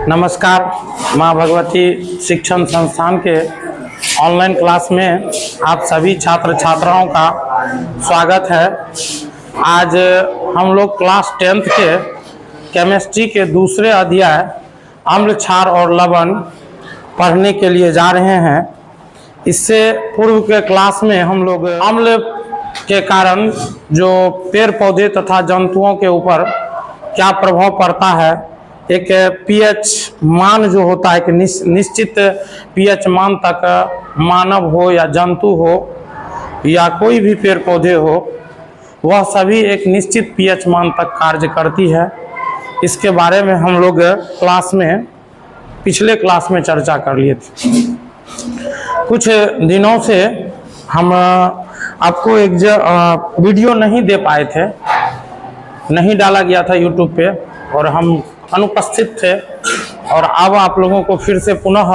नमस्कार। माँ भगवती शिक्षण संस्थान के ऑनलाइन क्लास में आप सभी छात्र छात्राओं का स्वागत है। आज हम लोग क्लास 10th के केमिस्ट्री के दूसरे अध्याय अम्ल, क्षार और लवण पढ़ने के लिए जा रहे हैं। इससे पूर्व के क्लास में हम लोग अम्ल के कारण जो पेड़ पौधे तथा जंतुओं के ऊपर क्या प्रभाव पड़ता है, एक पीएच मान जो होता है, एक निश्चित पीएच मान तक मानव हो या जंतु हो या कोई भी पेड़ पौधे हो, वह सभी एक निश्चित पीएच मान तक कार्य करती है। इसके बारे में हम लोग क्लास में पिछले क्लास में चर्चा कर लिए थे। कुछ दिनों से हम आपको एक वीडियो नहीं दे पाए थे, नहीं डाला गया था यूट्यूब पे और हम अनुपस्थित थे, और अब आप लोगों को फिर से पुनः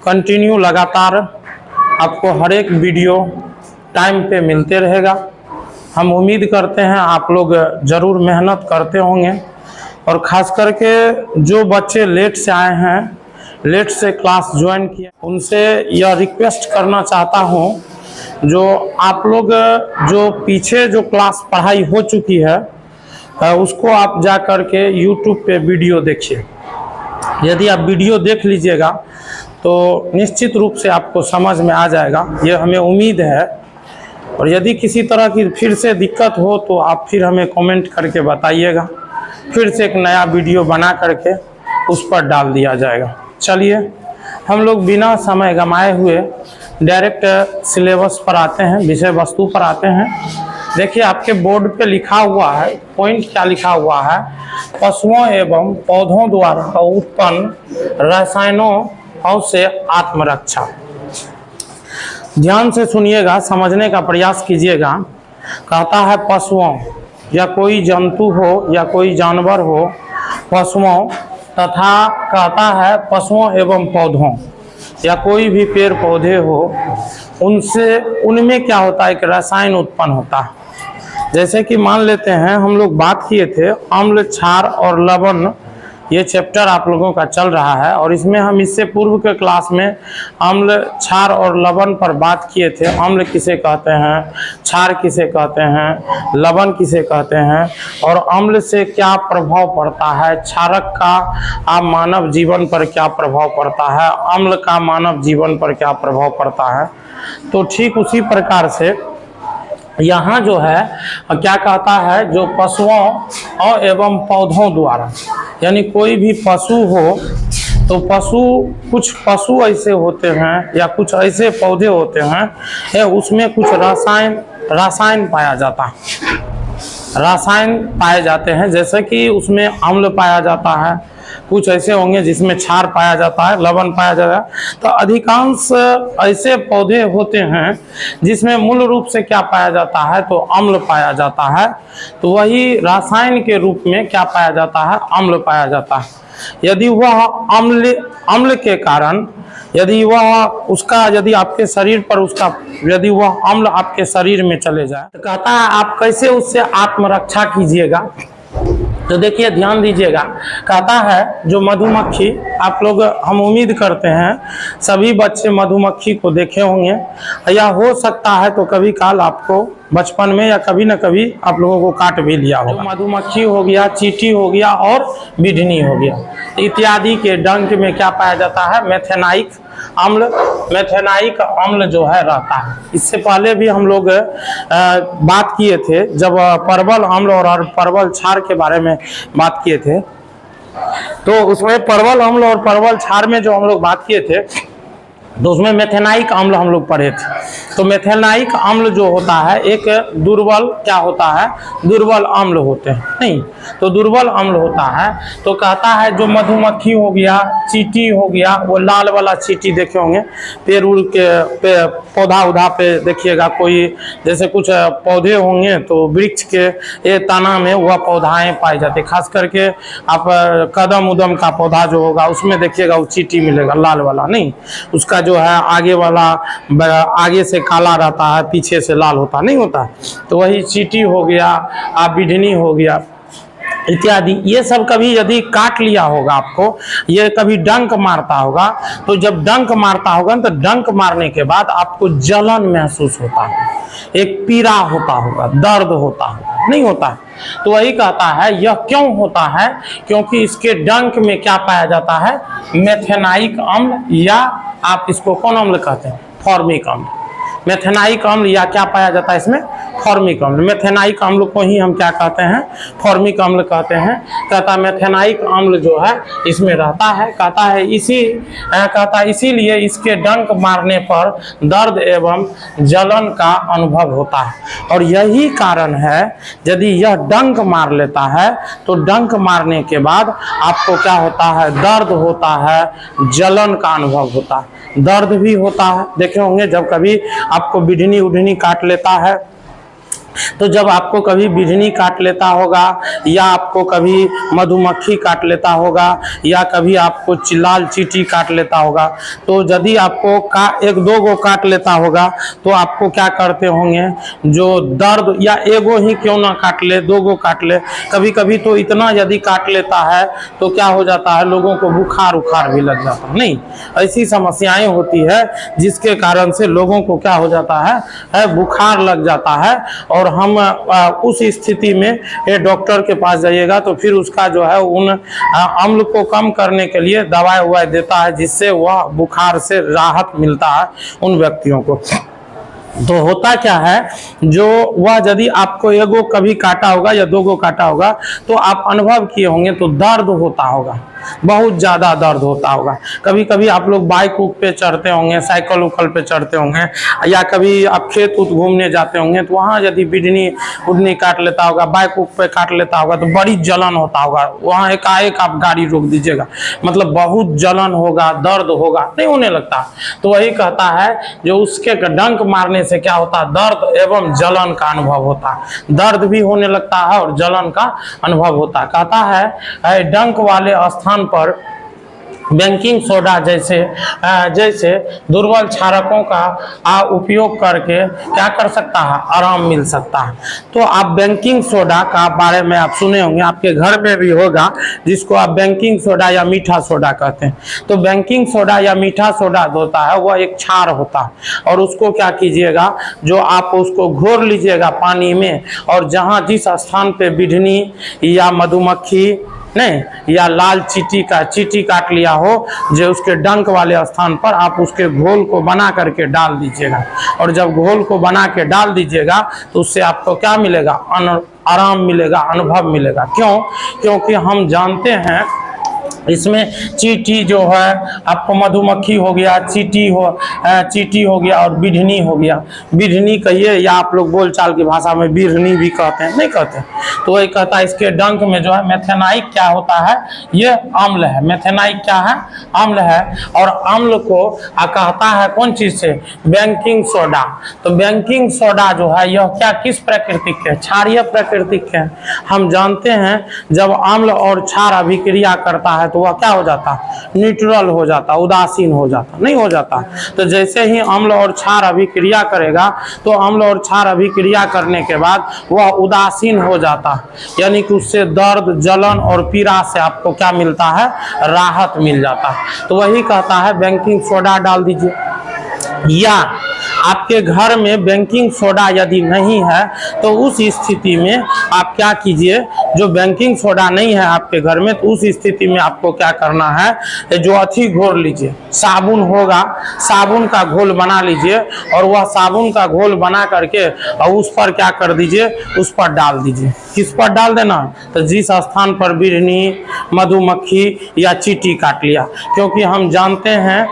कंटिन्यू लगातार आपको हर एक वीडियो टाइम पे मिलते रहेगा। हम उम्मीद करते हैं आप लोग ज़रूर मेहनत करते होंगे, और ख़ास करके जो बच्चे लेट से आए हैं, लेट से क्लास ज्वाइन किए, उनसे यह रिक्वेस्ट करना चाहता हूँ, जो आप लोग जो पीछे जो क्लास पढ़ाई हो चुकी है उसको आप जा कर के यूट्यूब पे वीडियो देखिए। यदि आप वीडियो देख लीजिएगा तो निश्चित रूप से आपको समझ में आ जाएगा, ये हमें उम्मीद है। और यदि किसी तरह की फिर से दिक्कत हो तो आप फिर हमें कमेंट करके बताइएगा, फिर से एक नया वीडियो बना करके उस पर डाल दिया जाएगा। चलिए हम लोग बिना समय गंवाए हुए डायरेक्ट सिलेबस पर आते हैं, विषय वस्तु पर आते हैं। देखिए आपके बोर्ड पे लिखा हुआ है, पॉइंट क्या लिखा हुआ है, पशुओं एवं पौधों द्वारा उत्पन्न रसायनों से आत्मरक्षा। ध्यान से सुनिएगा, समझने का प्रयास कीजिएगा। कहता है पशुओं, या कोई जंतु हो या कोई जानवर हो, पशुओं तथा कहता है पशुओं एवं पौधों, या कोई भी पेड़ पौधे हो, उनमें क्या होता है, एक रसायन उत्पन्न होता है। जैसे कि मान लेते हैं हम लोग बात किए थे अम्ल, क्षार और लवण, ये चैप्टर आप लोगों का चल रहा है, और इसमें हम इससे पूर्व के क्लास में अम्ल, क्षार और लवण पर बात किए थे। अम्ल किसे कहते हैं, क्षार किसे कहते हैं, लवण किसे कहते हैं, और अम्ल से क्या प्रभाव पड़ता है, क्षारक का मानव जीवन पर क्या प्रभाव पड़ता है, अम्ल का मानव जीवन पर क्या प्रभाव पड़ता है। तो ठीक उसी प्रकार से यहाँ जो है क्या कहता है, जो पशुओं एवं पौधों द्वारा, यानी कोई भी पशु हो तो कुछ पशु ऐसे होते हैं या कुछ ऐसे पौधे होते हैं, उसमें कुछ रसायन पाया जाता है, रसायन पाए जाते हैं। जैसे कि उसमें अम्ल पाया जाता है, कुछ ऐसे होंगे जिसमें क्षार पाया जाता है, लवण पाया जाता है। तो अधिकांश ऐसे पौधे होते हैं जिसमें मूल रूप से क्या पाया जाता है, तो अम्ल पाया जाता है। तो वही रसायन के रूप में क्या पाया जाता है, अम्ल पाया जाता है। यदि वह अम्ल के कारण यदि आपके शरीर पर यदि वह अम्ल आपके शरीर में चले जाए, तो कहता है आप कैसे उससे आत्मरक्षा कीजिएगा। तो देखिए ध्यान दीजिएगा, कहता है जो मधुमक्खी, आप लोग, हम उम्मीद करते हैं सभी बच्चे मधुमक्खी को देखे होंगे, या हो सकता है तो कभी काल आपको बचपन में या कभी न कभी आप लोगों को काट भी लिया होगा। मधुमक्खी हो गया, चींटी हो गया और बिढ़नी हो गया इत्यादि के डंक में क्या पाया जाता है, मेथेनाइक अम्ल जो है रहता है। इससे पहले भी हम लोग बात किए थे, जब परवल अम्ल और परवल क्षार के बारे में बात किए थे, तो उसमें परवल अम्ल और परवल क्षार में जो हम लोग बात किए थे, तो उसमें मेथेनाइक अम्ल हम लोग पढ़े थे। तो मेथेनाइक अम्ल जो होता है, एक दुर्बल क्या होता है, दुर्बल अम्ल होते हैं, नहीं तो दुर्बल अम्ल होता है। तो कहता है जो मधुमक्खी हो गया, चींटी हो गया, वो लाल वाला चींटी देखे होंगे, पेड़ उड़ के पौधा उधा पे देखिएगा, कोई जैसे कुछ पौधे होंगे तो वृक्ष के तना में वह पौधाएं पाई जाती है। खास करके आप कदम उदम का पौधा जो होगा उसमें देखिएगा वो चींटी मिलेगा, लाल वाला नहीं, उसका जो है आगे वाला आगे से काला रहता है, पीछे से लाल होता नहीं होता। तो वही चींटी हो गया, बिढ़नी हो गया, इत्यादि, ये सब कभी यदि काट लिया होगा आपको, ये कभी डंक मारता होगा, तो जब डंक मारता होगा तो डंक मारने के बाद आपको जलन महसूस होता है, एक पीड़ा होता होगा, दर्द होता होगा, नहीं होता है। तो वही कहता है यह क्यों होता है, क्योंकि इसके डंक में क्या पाया जाता है, मेथेनाइक अम्ल, या आप इसको कौन अम्ल कहते हैं, फॉर्मिक अम्ल। मेथेनाइक अम्ल या क्या पाया जाता है इसमें, फॉर्मिक अम्ल। मेथेनाइक अम्ल को ही हम क्या कहते हैं, फॉर्मिक अम्ल कहते हैं। कहता है मेथेनाइक अम्ल जो है इसमें रहता है, कहता है इसीलिए इसके डंक मारने पर दर्द एवं जलन का अनुभव होता है। और यही कारण है यदि यह डंक मार लेता है तो डंक मारने के बाद आपको क्या होता है, दर्द होता है, जलन का अनुभव होता है, दर्द भी होता है। देखे होंगे जब कभी आपको बिढ़नी उढ़नी काट लेता है, तो जब आपको कभी बिढ़नी काट लेता होगा, या आपको कभी मधुमक्खी काट लेता होगा, या कभी आपको लाल चींटी काट लेता होगा, तो यदि आपको एक दो गो काट लेता होगा तो आपको क्या करते होंगे, जो दर्द, या एगो ही क्यों ना काट ले, दो गो काट ले, कभी कभी तो इतना यदि काट लेता है तो क्या हो जाता है, लोगों को बुखार उखार भी लग जाता है। नहीं, ऐसी समस्याएं होती है जिसके कारण से लोगों को क्या हो जाता है बुखार लग जाता है। और हम उस स्थिति में डॉक्टर के पास जाइएगा तो फिर उसका जो है उन अम्ल को कम करने के लिए दवाई ववाई देता है, जिससे वह बुखार से राहत मिलता है उन व्यक्तियों को। तो होता क्या है, जो वह यदि आपको एगो कभी काटा होगा या दो गो काटा होगा तो आप अनुभव किए होंगे तो दर्द होता होगा, बहुत ज़्यादा दर्द होता होगा। कभी कभी आप लोग बाइक उक पे चढ़ते होंगे, साइकिल उकल पे चढ़ते होंगे, या कभी आप खेत उत घूमने जाते होंगे तो वहाँ यदि बिढ़नी उड़नी काट लेता होगा, बाइक उक पे काट लेता होगा तो बड़ी जलन होता होगा। वहाँ एकाएक आप गाड़ी रोक दीजिएगा, मतलब बहुत जलन होगा, दर्द होगा, नहीं होने लगता। तो वही कहता है जो उसके डंक मारने से क्या होता है, दर्द एवं जलन का अनुभव होता है, दर्द भी होने लगता है और जलन का अनुभव होता है। कहता है डंक वाले स्थान पर बेकिंग सोडा जैसे दुर्बल क्षारकों का उपयोग करके क्या कर सकता है, आराम मिल सकता है। तो आप बेकिंग सोडा का बारे में आप सुने होंगे, आपके घर में भी होगा, जिसको आप बेकिंग सोडा या मीठा सोडा कहते हैं। तो बेकिंग सोडा या मीठा सोडा होता है वह एक क्षार होता है, और उसको क्या कीजिएगा, जो आप उसको घोर लीजिएगा पानी में, और जहाँ जिस स्थान पे बिढ़नी या मधुमक्खी नहीं या लाल चींटी काट लिया हो, जो उसके डंक वाले स्थान पर आप उसके घोल को बना करके डाल दीजिएगा। और जब घोल को बना के डाल दीजिएगा तो उससे आपको क्या मिलेगा, आराम मिलेगा, अनुभव मिलेगा। क्यों? क्योंकि हम जानते हैं इसमें चींटी जो है आपको मधुमक्खी हो गया, चींटी हो गया और बिढ़नी हो गया। बिढ़नी कहिए या आप लोग बोलचाल की भाषा में बिढ़नी भी कहते हैं, नहीं कहते। तो वही कहता है इसके डंक में जो है मेथेनाइक क्या होता है, ये अम्ल है। मेथेनाइक क्या है, अम्ल है। और अम्ल को कहता है कौन चीज से, बेकिंग सोडा। तो बेकिंग सोडा जो है यह क्या, किस प्रकृति के, क्षारीय प्रकृति के। हम जानते हैं जब अम्ल और क्षार अभिक्रिया करता है तो वह क्या हो जाता, न्यूट्रल हो जाता, उदासीन हो जाता, नहीं हो जाता। तो जैसे ही अम्ल और क्षार अभिक्रिया करेगा तो अम्ल और क्षार अभिक्रिया करने के बाद वह उदासीन हो जाता, यानी कि उससे दर्द, जलन और पीड़ा से आपको क्या मिलता है, राहत मिल जाता। तो वही कहता है बेकिंग सोडा डाल दीजिए। या आपके घर में बेकिंग सोडा यदि नहीं है तो उस स्थिति में आप क्या कीजिए, जो बेकिंग सोडा नहीं है आपके घर में, तो उस स्थिति में आपको क्या करना है, जो अथी घोर लीजिए, साबुन होगा, साबुन का घोल बना लीजिए, और वह साबुन का घोल बना करके और उस पर क्या कर दीजिए, उस पर डाल दीजिए। किस पर डाल देना, तो जिस स्थान पर बिढ़नी, मधुमक्खी या चींटी काट लिया। क्योंकि हम जानते हैं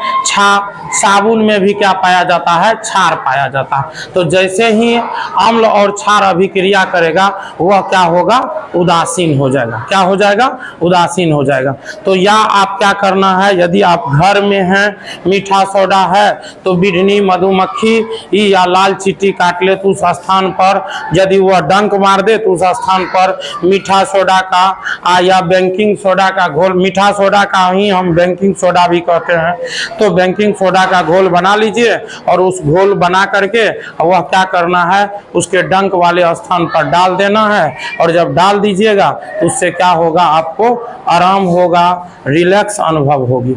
साबुन में भी क्या पाया जाता है, क्षार पाया जाता है। तो जैसे ही अम्ल और क्षार अभिक्रिया करेगा वह क्या होगा, उदासीन हो जाएगा। क्या हो जाएगा, उदासीन हो जाएगा। तो या आप क्या करना है, यदि आप घर में हैं, मीठा सोडा है तो बिढ़नी, मधुमक्खी या लाल चींटी काट ले तो उस स्थान पर यदि वह डंक मार दे तो उस स्थान पर मीठा सोडा का या बेकिंग सोडा का घोल, मीठा सोडा का ही हम बेकिंग सोडा भी कहते हैं, तो बेकिंग सोडा का घोल बना लीजिए, और उस घोल बना करके वह क्या करना है, उसके डंक वाले स्थान पर डाल देना है। और जब डाल दीजिए लीजिएगा, तो उससे क्या होगा, आपको आराम होगा, रिलैक्स अनुभव होगी।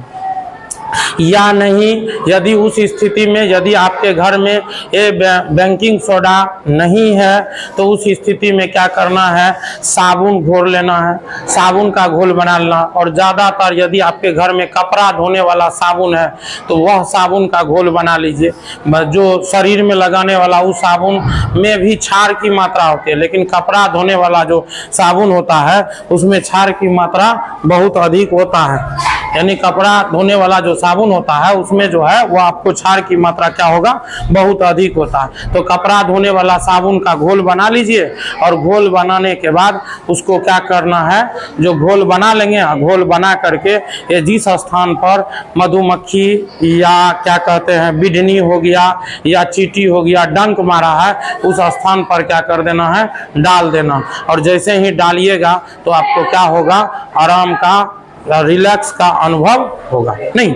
या नहीं, यदि उस स्थिति में यदि आपके घर में ये बेकिंग सोडा नहीं है, तो उस स्थिति में क्या करना है, साबुन घोल लेना है, साबुन का घोल बना लेना। और ज़्यादातर यदि आपके घर में कपड़ा धोने वाला साबुन है तो वह साबुन का घोल बना लीजिए। जो शरीर में लगाने वाला उस साबुन में भी क्षार की मात्रा होती है, लेकिन कपड़ा धोने वाला जो साबुन होता है उसमें क्षार की मात्रा बहुत अधिक होता है। यानी कपड़ा धोने वाला जो साबुन होता है उसमें जो है वो आपको क्षार की मात्रा क्या होगा, बहुत अधिक होता है। तो कपड़ा धोने वाला साबुन का घोल बना लीजिए, और घोल बनाने के बाद उसको क्या करना है, जो घोल बना लेंगे, घोल बना करके ये जिस स्थान पर मधुमक्खी या क्या कहते हैं बिढ़नी हो गया या चींटी हो गया डंक मारा है, उस स्थान पर क्या कर देना है, डाल देना। और जैसे ही डालिएगा तो आपको क्या होगा, आराम का, रिलैक्स का अनुभव होगा। नहीं,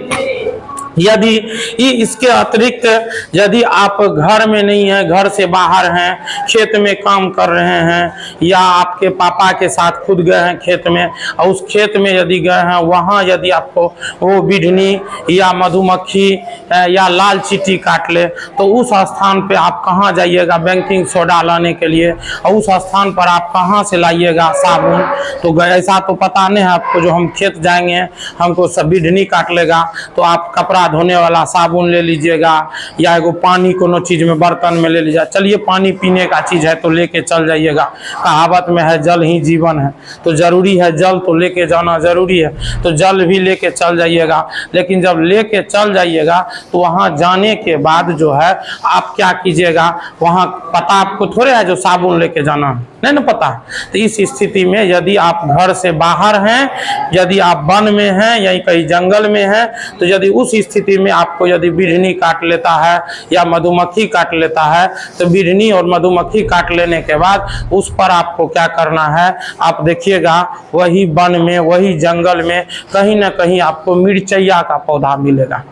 यदि इसके अतिरिक्त यदि आप घर में नहीं हैं, घर से बाहर हैं, खेत में काम कर रहे हैं, या आपके पापा के साथ खुद गए हैं खेत में, और उस खेत में यदि गए हैं, वहाँ यदि आपको वो बिढ़नी या मधुमक्खी या लाल चींटी काट ले, तो उस स्थान पे आप कहाँ जाइएगा बेकिंग सोडा लाने के लिए, और उस स्थान पर आप कहाँ से लाइएगा साबुन। तो ऐसा तो पता नहीं है आपको, जो हम खेत जाएंगे हमको सब बिढ़नी काट लेगा, तो आप कपड़ा धोने वाला साबुन ले लीजिएगा, या एगो पानी कोनो चीज में बर्तन में ले लीजिएगा। चलिए पानी पीने का चीज है तो लेके चल जाइएगा, कहावत में है जल ही जीवन है, तो जरूरी है जल तो लेके जाना जरूरी है, तो जल भी लेके चल जाइएगा। लेकिन जब लेके चल जाइएगा तो वहां जाने के बाद जो है आप क्या कीजिएगा, वहां पता आपको थोड़े है जो साबुन लेके जाना है, नहीं ना पता। तो इस स्थिति में यदि आप घर से बाहर हैं, यदि आप वन में हैं या कहीं जंगल में हैं, तो यदि उस स्थिति में आपको यदि बिढ़नी काट लेता है या मधुमक्खी काट लेता है, तो बिढ़नी और मधुमक्खी काट लेने के बाद उस पर आपको क्या करना है, आप देखिएगा वही वन में, वही जंगल में कहीं ना कहीं आपको मिर्चैया का पौधा मिलेगा।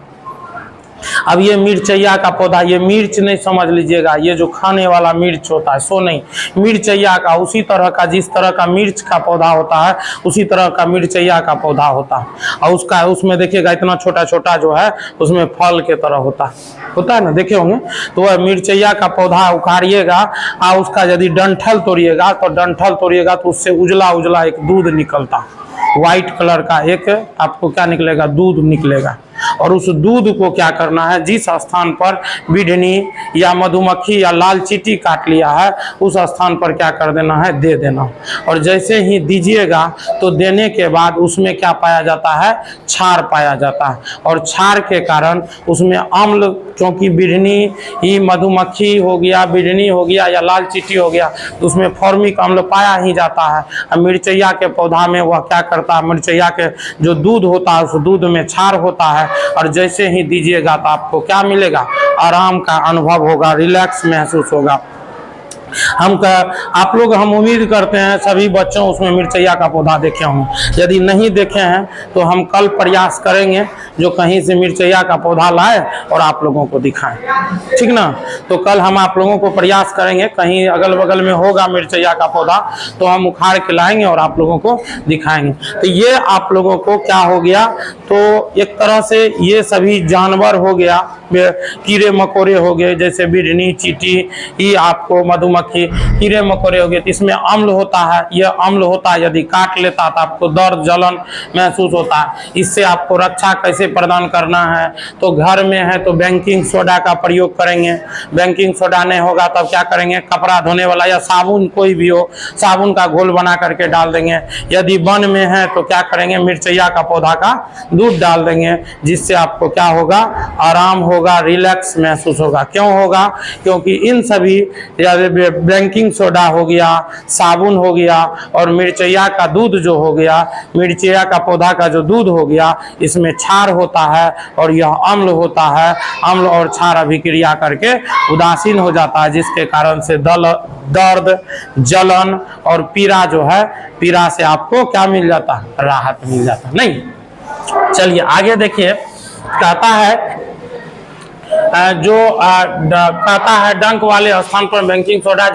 अब ये मिर्चैया का पौधा, ये मिर्च नहीं समझ लीजिएगा, ये जो खाने वाला मिर्च होता है सो नहीं, मिर्चैया का उसी तरह का, जिस तरह का मिर्च का पौधा होता है उसी तरह का मिर्चैया का पौधा होता है। और उसमें देखिएगा इतना छोटा छोटा जो है उसमें फल के तरह होता है ना, देखे होंगे। तो वह मिर्चैया का पौधा उखाड़िएगा और उसका यदि डंठल तोड़िएगा तो उससे उजला उजला एक दूध निकलता, व्हाइट कलर का एक आपको क्या निकलेगा, दूध निकलेगा। और उस दूध को क्या करना है, जिस स्थान पर बिढ़नी या मधुमक्खी या लाल चींटी काट लिया है उस स्थान पर क्या कर देना है, दे देना। और जैसे ही दीजिएगा तो देने के बाद उसमें क्या पाया जाता है, क्षार पाया जाता है। और क्षार के कारण उसमें अम्ल, क्योंकि बिढ़नी ही मधुमक्खी हो गया, बिढ़नी हो गया या लाल चींटी हो गया, तो उसमें फॉर्मिक अम्ल पाया ही जाता है। और मिर्चैया के पौधा में वह क्या करता है, मिर्चैया के जो दूध होता है उस दूध में क्षार होता है, और जैसे ही दीजिएगा तो आपको क्या मिलेगा, आराम का अनुभव होगा, रिलैक्स महसूस होगा। हम उम्मीद करते हैं सभी बच्चों उसमें मिर्चैया का पौधा देखे होंगे। यदि नहीं देखे हैं तो हम कल प्रयास करेंगे जो कहीं से मिर्चैया का पौधा लाए और आप लोगों को दिखाएं, ठीक ना। तो कल हम आप लोगों को प्रयास करेंगे, कहीं अगल बगल में होगा मिर्चैया का पौधा तो हम उखाड़ के लाएंगे और आप लोगों को दिखाएंगे। तो ये आप लोगों को क्या हो गया, तो एक तरह से ये सभी जानवर हो गया, कीड़े मकोड़े हो गए, जैसे बिढ़नी, चींटी, ये आपको मधुमक्खी, कीड़े मकोड़े हो गए। तो इसमें अम्ल होता है, यह अम्ल होता है, यदि काट लेता तो आपको दर्द जलन महसूस होता है। इससे आपको रक्षा कैसे प्रदान करना है, तो घर में है तो बेकिंग सोडा का प्रयोग करेंगे। बेकिंग सोडा नहीं होगा तब क्या करेंगे, कपड़ा धोने वाला या साबुन कोई भी हो, साबुन का घोल बना करके डाल देंगे। यदि वन में है तो क्या करेंगे, मिर्चैया का पौधा का दूध डाल देंगे, जिससे आपको क्या होगा, आराम होगा, रिलैक्स महसूस होगा। क्यों होगा, क्योंकि इन सभी बेकिंग सोडा हो गया, साबुन हो गया और मिर्चैया का दूध जो हो गया, मिर्चैया का पौधा का जो दूध हो गया, इसमें क्षार होता है और यह अम्ल होता है। अम्ल और क्षार अभिक्रिया करके उदासीन हो जाता है, जिसके कारण से दर्द, जलन और पीड़ा जो है, पीड़ा से आपको क्या मिल जाता है, राहत मिल जाता है। नहीं, चलिए आगे देखिए, कहता है जो कहता है डंक वाले स्थान पर बेकिंग सोडा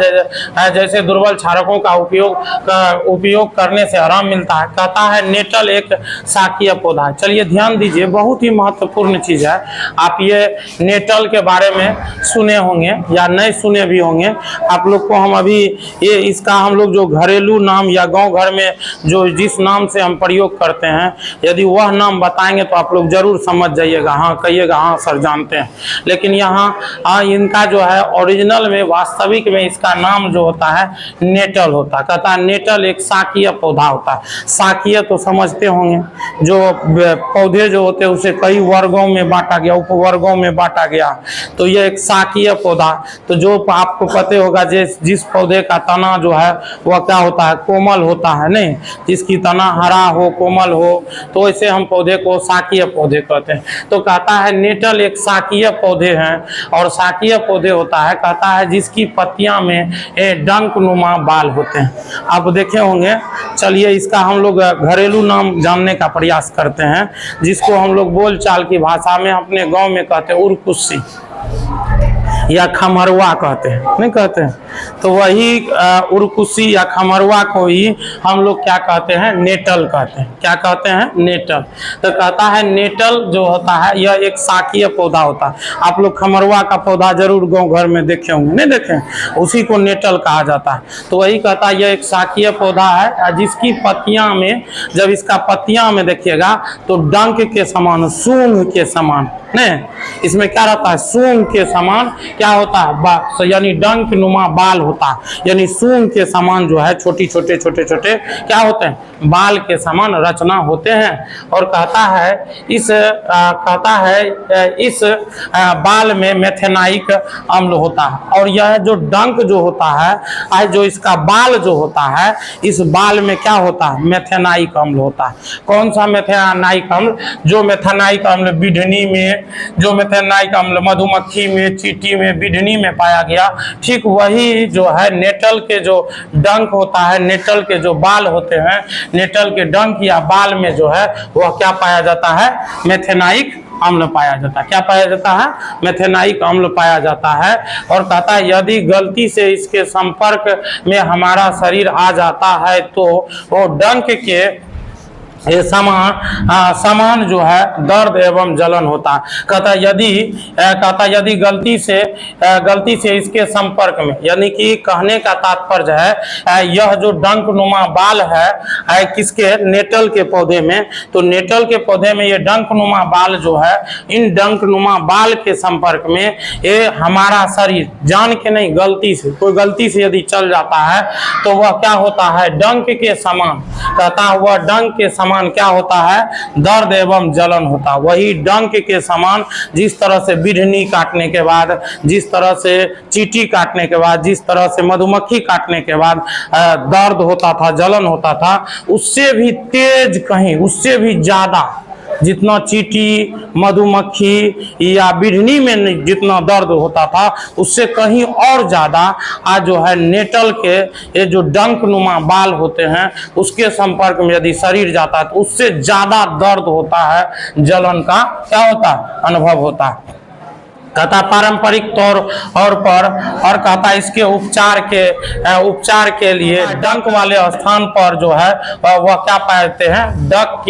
जैसे दुर्बल क्षारकों का उपयोग करने से आराम मिलता है। कहता है नेटल एक शाकीय पौधा है। चलिए ध्यान दीजिए, बहुत ही महत्वपूर्ण चीज है। आप ये नेटल के बारे में सुने होंगे या नहीं सुने भी होंगे। आप लोग को हम अभी ये इसका हम लोग जो घरेलू नाम या गांव घर में जो जिस नाम से हम प्रयोग करते हैं, यदि वह नाम बताएंगे तो आप लोग जरूर समझ जाइएगा, हाँ कहिएगा हाँ सर जानते हैं। लेकिन यहाँ इनका जो है ओरिजिनल में वास्तविक में इसका नाम जो होता है नेटल होता है। कहता है नेटल एक शाकीय पौधा होता है। शाकीय तो समझते होंगे, जो पौधे जो होते हैं उसे कई वर्गों में बांटा गया, उपवर्गों में बांटा गया, तो यह एक शाकीय पौधा। तो जो आपको पता होगा जिस पौधे का तना जो है वह क्या होता है, कोमल होता है, नहीं जिसकी तना हरा हो कोमल हो तो इसे हम पौधे को शाकीय पौधे कहते हैं। तो कहता है नेटल एक शाकीय पौधे हैं और शाकीय पौधे होता है, कहता है जिसकी पत्तियां में डंक नुमा बाल होते हैं। आप देखे होंगे। चलिए इसका हम लोग घरेलू नाम जानने का प्रयास करते हैं, जिसको हम लोग बोलचाल की भाषा में अपने गांव में कहते हैं उरकुस्सी या खमरवा कहते हैं, नहीं कहते हैं। तो वही उरकुस्सी या खमरवा को ही हम लोग क्या कहते हैं, नेटल कहते हैं। क्या कहते हैं, नेटल। तो कहता है नेटल जो होता है यह एक शाकीय पौधा होता है। आप लोग खमरवा का पौधा जरूर गांव घर में देखे होंगे, नहीं देखे, उसी को नेटल कहा जाता है। तो वही कहता है यह एक शाकीय पौधा है जिसकी पत्तियां में, जब इसका पत्तियां में देखिएगा तो डंक के समान, सूंघ के समान, नहीं इसमें क्या रहता है, सूंघ के समान क्या होता है, यानी डंक नुमा बाल होता है, यानी सूंघ के समान जो है छोटे छोटे क्या होते हैं, बाल के समान रचना होते हैं। और कहता है इस बाल में मेथेनाइक अम्ल होता है। और यह जो डंक जो होता है, जो इसका बाल जो होता है, इस बाल में क्या होता है, मेथेनाइक अम्ल होता है। कौन सा मेथेनाइक अम्ल, जो मेथेनाइक अम्ल बिढ़नी में, जो मेथेनाइक अम्ल मधुमक्खी में, चींटी में, बिढ़नी में पाया गया, ठीक वही जो है नेटल के जो डंक होता है, नेटल के जो बाल होते हैं, नेटल के डंक या बाल में जो है वह क्या पाया जाता है, मेथेनाइक अम्ल पाया जाता है। क्या पाया जाता है, मेथेनाइक अम्ल पाया जाता है। और कहता है यदि गलती से इसके संपर्क में हमारा शरीर आ जाता है तो वो डंक के ये समान जो है दर्द एवं जलन होता है। कहता यदि गलती से इसके संपर्क में, यानी कि कहने का तात्पर्य है यह जो डंक नुमा बाल है किसके, नेटल के पौधे में, तो नेटल के पौधे में ये डंक नुमा बाल जो है, इन डंक नुमा बाल के संपर्क में ये हमारा शरीर जान के नहीं, गलती से, कोई गलती से यदि चल जाता है तो वह क्या होता है, डंक के समान। कहता है वह डंक के समान क्या होता है, दर्द एवं जलन होता है। वही डंक के समान, जिस तरह से बिढ़नी काटने के बाद, जिस तरह से चींटी काटने के बाद, जिस तरह से मधुमक्खी काटने के बाद दर्द होता था, जलन होता था, उससे भी तेज, कहीं उससे भी ज्यादा, जितना चींटी, मधुमक्खी या बिढ़नी में जितना दर्द होता था, उससे कहीं और ज्यादा आज जो है नेटल के ये जो डंक नुमा बाल होते हैं उसके संपर्क में यदि शरीर जाता है तो उससे ज्यादा दर्द होता है, जलन का क्या होता है, अनुभव होता है। कहता पारंपरिक तौर पर, और कहता इसके उपचार के लिए डंक वाले स्थान पर जो है वह क्या पाते हैं, डक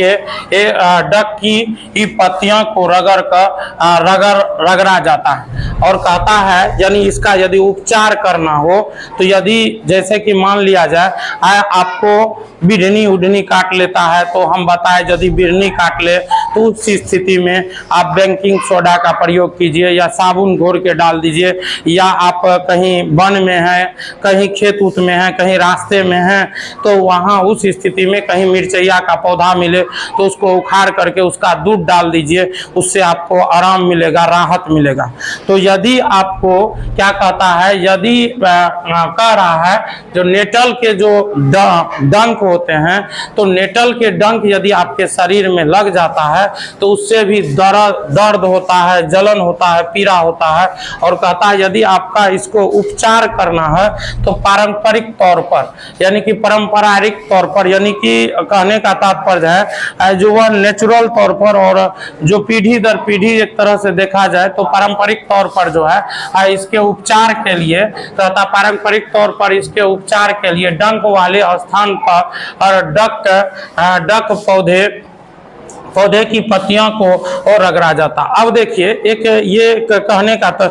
की पत्तियों को रगड़ा जाता है। और कहता है यानी इसका यदि उपचार करना हो तो यदि जैसे कि मान लिया जाए आपको बिढ़नी उढ़नी काट लेता है, तो हम बताएं यदि बिढ़नी काट ले तो उस स्थिति में आप बेकिंग सोडा का प्रयोग कीजिए या साबुन घोर के डाल दीजिए, या आप कहीं वन में हैं, कहीं खेत उत में हैं, कहीं रास्ते में हैं, तो वहाँ उस स्थिति में कहीं मिर्चैया का पौधा मिले तो उसको उखाड़ करके उसका दूध डाल दीजिए, उससे आपको आराम मिलेगा, राहत मिलेगा। तो यदि आपको क्या कहता है, यदि कह रहा है जो नेटल के जो डंक होते हैं, तो नेटल के डंक यदि आपके शरीर में लग जाता है तो उससे भी दर्द होता है, जलन होता है, पीड़ा होता है। और कहता है यदि आपका इसको उपचार करना है तो पारंपरिक तौर पर, यानी कि पारंपरिक तौर पर, यानी कि कहने का तात्पर्य है जो वह नेचुरल तौर पर और जो पीढ़ी दर पीढ़ी एक तरह से देखा जाए तो पारंपरिक तौर पर जो है इसके उपचार के लिए तथा पारंपरिक तौर पर इसके उपचार के लिए डंक वाले स्थान पर और डक पौधे की पत्तियों को और रगड़ा जाता। अब देखिए एक ये कहने का तो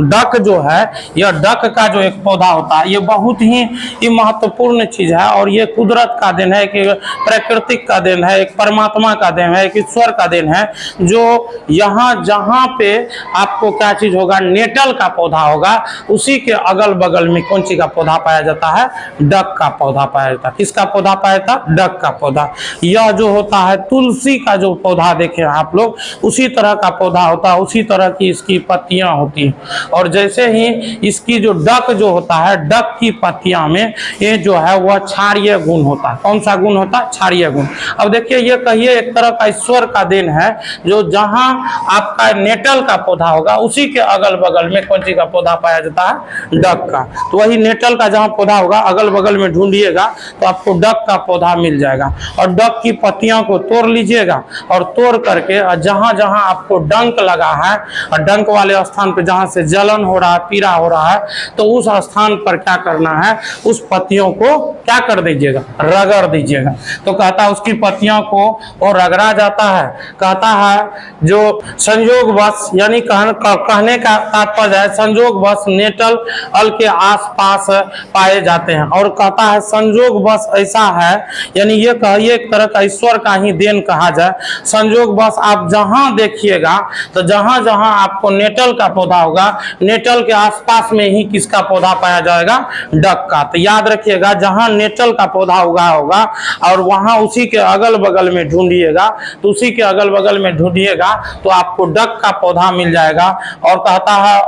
डक जो है, यह डक का जो एक पौधा होता है ये बहुत ही महत्वपूर्ण चीज है और ये कुदरत का देन है, कि प्रकृतिक का देन है, एक परमात्मा का देन है, एक ईश्वर का देन है, जो यहाँ जहाँ पे आपको क्या चीज होगा, नेटल का पौधा होगा, उसी के अगल बगल में कौन सी का पौधा पाया जाता है, डक का पौधा पाया जाता है। किसका पौधा पाया जाता है, डक का पौधा। यह जो होता है तुलसी का जो पौधा देखे आप लोग, उसी तरह का पौधा होता है, उसी तरह की इसकी पत्तियां होती हैं। और जैसे ही इसकी जो डक जो होता है, डक की पत्तियां में ये जो है वह क्षारीय गुण होता है। कौन सा गुण होता है, क्षारीय गुण। अब देखिए ये कहिए एक तरह का ईश्वर का देन है, जो जहां आपका नेटल का पौधा होगा उसी के अगल बगल में कौन सी का पौधा पाया जाता है, डक का। तो वही नेटल का जहां पौधा होगा अगल बगल में ढूंढिएगा तो आपको डक का पौधा मिल जाएगा। और डक की पत्तियों को तोड़ लीजिएगा और तोड़ करके जहां जहां आपको डंक लगा है और डंक वाले स्थान पे जहां से जलन हो रहा है, पीड़ा हो रहा है, तो उस स्थान पर क्या करना है, उस पत्तियों को क्या कर दीजिएगा, रगड़ दीजिएगा। तो कहता है उसकी पत्तियों को और रगड़ा जाता है। कहता है जो संयोगवश, यानी कहने का तात्पर्य है संयोगवश नेटल अल के आसपास पाए जाते हैं। और कहता है संयोगवश ऐसा है, यानी ये कहिए एक तरह का ईश्वर का ही देन कहा जाए। संयोग बस आप जहां देखिएगा तो जहां जहां आपको नेटल का पौधा होगा, नेटल के आसपास में ही किसका पौधा पाया जाएगा, डक का। तो याद रखिएगा जहां नेटल का पौधा उगा होगा और वहां उसी के अगल बगल में ढूंढिएगा, तो उसी के अगल बगल में ढूंढिएगा तो आपको डक का पौधा मिल जाएगा। और कहता है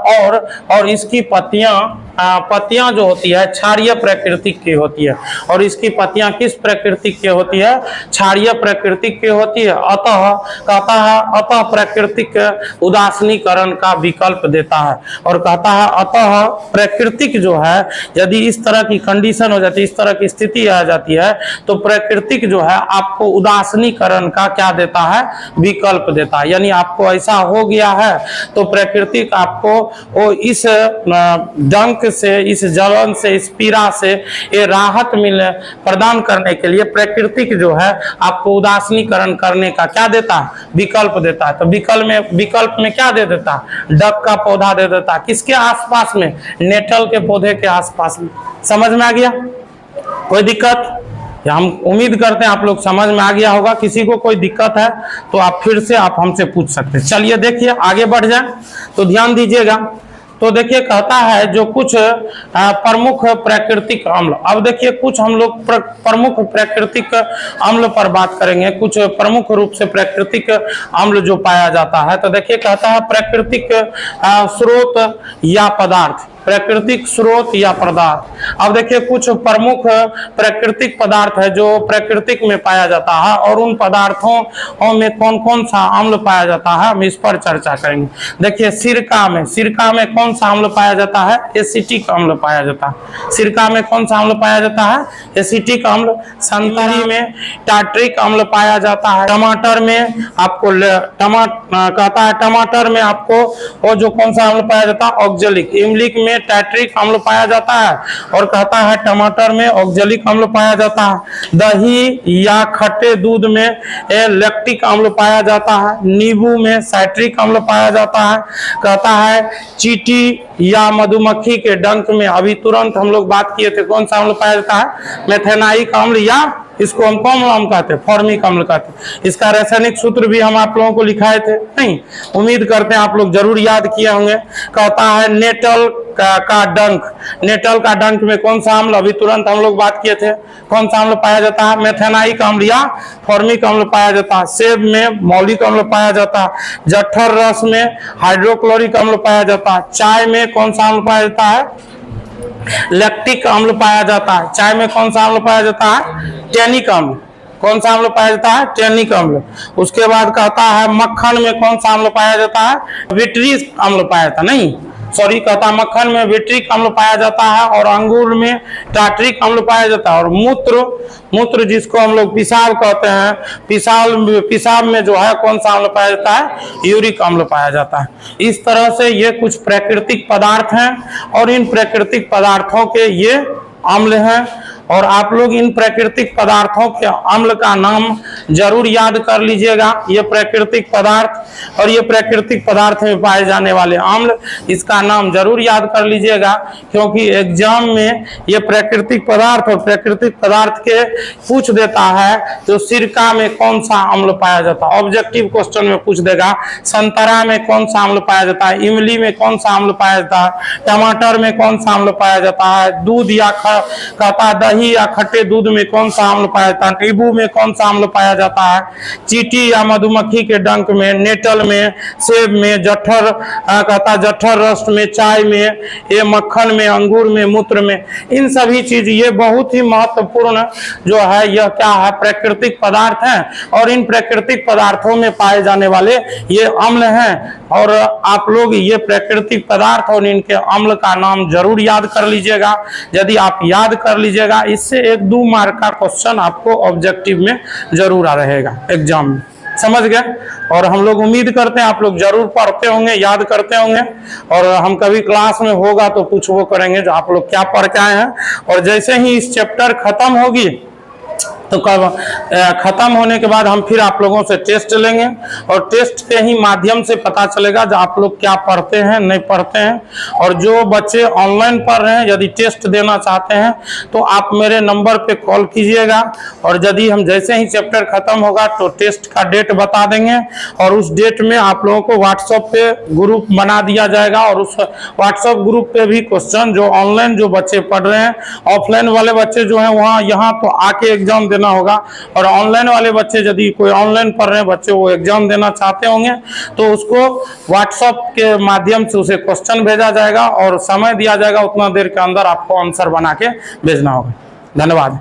और इसकी पत्तियां जो होती है क्षारीय प्रकृतिक की होती है। और इसकी पत्तियां किस प्रकृतिक की होती है, क्षारीय प्रकृतिक की होती है। अतः कहता है अतः प्राकृतिक उदासीनीकरण का विकल्प देता है। और कहता है अतः प्राकृतिक जो है, यदि इस तरह की कंडीशन हो जाती है, इस तरह की स्थिति आ जाती है, तो प्राकृतिक जो है आपको उदासीनीकरण का क्या देता है, विकल्प देता है। यानी आपको ऐसा हो गया है तो प्राकृतिक आपको वो इस डंक से, इस जलन से, इस पीड़ा से ये राहत प्रदान करने के लिए प्राकृतिक जो है आपको उदासीनीकरण करने का क्या देता है, विकल्प देता है। तो विकल्प में क्या दे देता है, डक का पौधा दे देता है। किसके आसपास में, नेटल के पौधे के आसपास में। समझ में आ गया, कोई दिक्कत? हम उम्मीद करते हैं आप लोग समझ में आ गया होगा। किसी को कोई दिक्कत है तो आप फिर से आप हमसे पूछ सकते हैं। चलिए देखिए आगे बढ़ जाए तो ध्यान दीजिएगा। तो देखिए कहता है जो कुछ प्रमुख प्राकृतिक अम्ल, अब देखिए कुछ हम लोग प्रमुख प्राकृतिक अम्ल पर बात करेंगे, कुछ प्रमुख रूप से प्राकृतिक अम्ल जो पाया जाता है। तो देखिए कहता है प्राकृतिक स्रोत या पदार्थ, प्राकृतिक स्रोत या पदार्थ। अब देखिए कुछ प्रमुख प्राकृतिक पदार्थ है जो प्राकृतिक में पाया जाता है और उन पदार्थों में कौन कौन सा अम्ल पाया जाता है हम इस पर चर्चा करेंगे। देखिए सिरका में कौन सा अम्ल पाया जाता है, एसिटिक अम्ल पाया जाता है। सिरका में कौन सा अम्ल पाया जाता है, एसिटिक अम्ल। संतरी में टार्ट्रिक अम्ल पाया जाता है। टमाटर में आपको कहता है टमाटर में आपको वो जो कौन सा अम्ल पाया जाता है, ऑक्जेलिक। इमली में टैट्रिक अम्ल पाया जाता है और कहता है टमाटर में ऑक्जेलिक अम्ल पाया जाता है। दही या खट्टे दूध में लैक्टिक अम्ल पाया जाता है। नींबू में साइट्रिक अम्ल पाया जाता है। कहता है चींटी या मधुमक्खी के डंक में अभी तुरंत हम लोग बात किए थे, कौन सा अम्ल पाया जाता है, मेथेनाइक अम्ल, या इसको हम कौन अम्ल कहते हैं, फॉर्मिक अम्ल कहते हैं। इसका रासायनिक सूत्र भी हम आप लोगों को लिखाए थे, नहीं? उम्मीद करते हैं आप लोग जरूर याद किए होंगे। कहता है नेटल का डंक, नेटल का डंक में कौन सा अम्ल, अभी तुरंत हम लोग बात किए थे, कौन सा अम्ल पाया जाता है, मेथेनाइक अम्ल या फॉर्मिक अम्ल पाया जाता है। सेब में मौलिक अम्ल पाया जाता है। जठर रस में हाइड्रोक्लोरिक अम्ल पाया जाता है। चाय में कौन सा अम्ल पाया जाता है, लैक्टिक अम्ल पाया जाता है। चाय में कौन सा अम्ल पाया जाता है, टैनिक अम्ल। कौन सा अम्ल पाया जाता है, टैनिक अम्ल। उसके बाद कहता है मक्खन में कौन सा अम्ल पाया जाता है, विट्रिक अम्ल पाया जाता, नहीं? सॉरी कहता मक्खन में विट्रिक अम्ल पाया जाता है और अंगूर में टार्ट्रिक अम्ल पाया जाता है। और मूत्र जिसको हम लोग पेशाब कहते हैं, पेशाब में जो है कौन सा अम्ल पाया जाता है? यूरिक अम्ल पाया जाता है। इस तरह से ये कुछ प्राकृतिक पदार्थ हैं और इन प्राकृतिक पदार्थों के ये अम्ल हैं। और आप लोग इन प्राकृतिक पदार्थों के अम्ल का नाम जरूर याद कर लीजिएगा। ये प्राकृतिक पदार्थ और ये प्राकृतिक पदार्थ में पाए जाने वाले अम्ल, इसका नाम जरूर याद कर लीजिएगा, क्योंकि एग्जाम में ये प्राकृतिक पदार्थ और प्राकृतिक पदार्थ के पूछ देता है। तो सिरका में कौन सा अम्ल पाया जाता है, ऑब्जेक्टिव क्वेश्चन में पूछ देगा। संतरा में कौन सा अम्ल पाया जाता है, इमली में कौन सा अम्ल पाया जाता है, टमाटर में कौन सा अम्ल पाया जाता है, दूध या कहता दही या खट्टे दूध में कौन सा अम्ल पाया जाता है, नींबू में कौन सा अम्ल पाया जाता है, चींटी या मधुमक्खी के डंक में, नेटल में, सेब में, जठर रस में, चाय में, ये मक्खन में, अंगूर में, मूत्र में, इन सभी चीज ये बहुत ही महत्वपूर्ण जो है यह क्या है? प्राकृतिक पदार्थ हैं। और इन प्राकृतिक पदार्थों में पाए जाने वाले ये अम्ल हैं। और आप लोग ये प्राकृतिक पदार्थ और इनके अम्ल का नाम जरूर याद कर लीजिएगा। यदि आप याद कर लीजिएगा, इससे 1-2 मार्क का क्वेश्चन आपको ऑब्जेक्टिव में जरूर आ रहेगा एग्जाम में। समझ गए? और हम लोग उम्मीद करते हैं आप लोग जरूर पढ़ते होंगे, याद करते होंगे। और हम कभी क्लास में होगा तो कुछ वो करेंगे जो आप लोग क्या पढ़ के आए हैं। और जैसे ही इस चैप्टर खत्म होगी तो कब खत्म होने के बाद हम फिर आप लोगों से टेस्ट लेंगे और टेस्ट के ही माध्यम से पता चलेगा जो आप लोग क्या पढ़ते हैं, नहीं पढ़ते हैं। और जो बच्चे ऑनलाइन पढ़ रहे हैं, यदि टेस्ट देना चाहते हैं तो आप मेरे नंबर पे कॉल कीजिएगा। और यदि हम जैसे ही चैप्टर खत्म होगा तो टेस्ट का डेट बता देंगे और उस डेट में आप लोगों को व्हाट्सएप पे ग्रुप बना दिया जाएगा। और उस व्हाट्सएप ग्रुप पे भी क्वेश्चन जो ऑनलाइन जो बच्चे पढ़ रहे हैं, ऑफलाइन वाले बच्चे जो हैं वहाँ यहाँ तो आके एग्जाम देना होगा। और ऑनलाइन वाले बच्चे यदि कोई ऑनलाइन पढ़ रहे हैं बच्चे वो एग्जाम देना चाहते होंगे तो उसको व्हाट्सएप के माध्यम से उसे क्वेश्चन भेजा जाएगा और समय दिया जाएगा, उतना देर के अंदर आपको आंसर बना के भेजना होगा। धन्यवाद।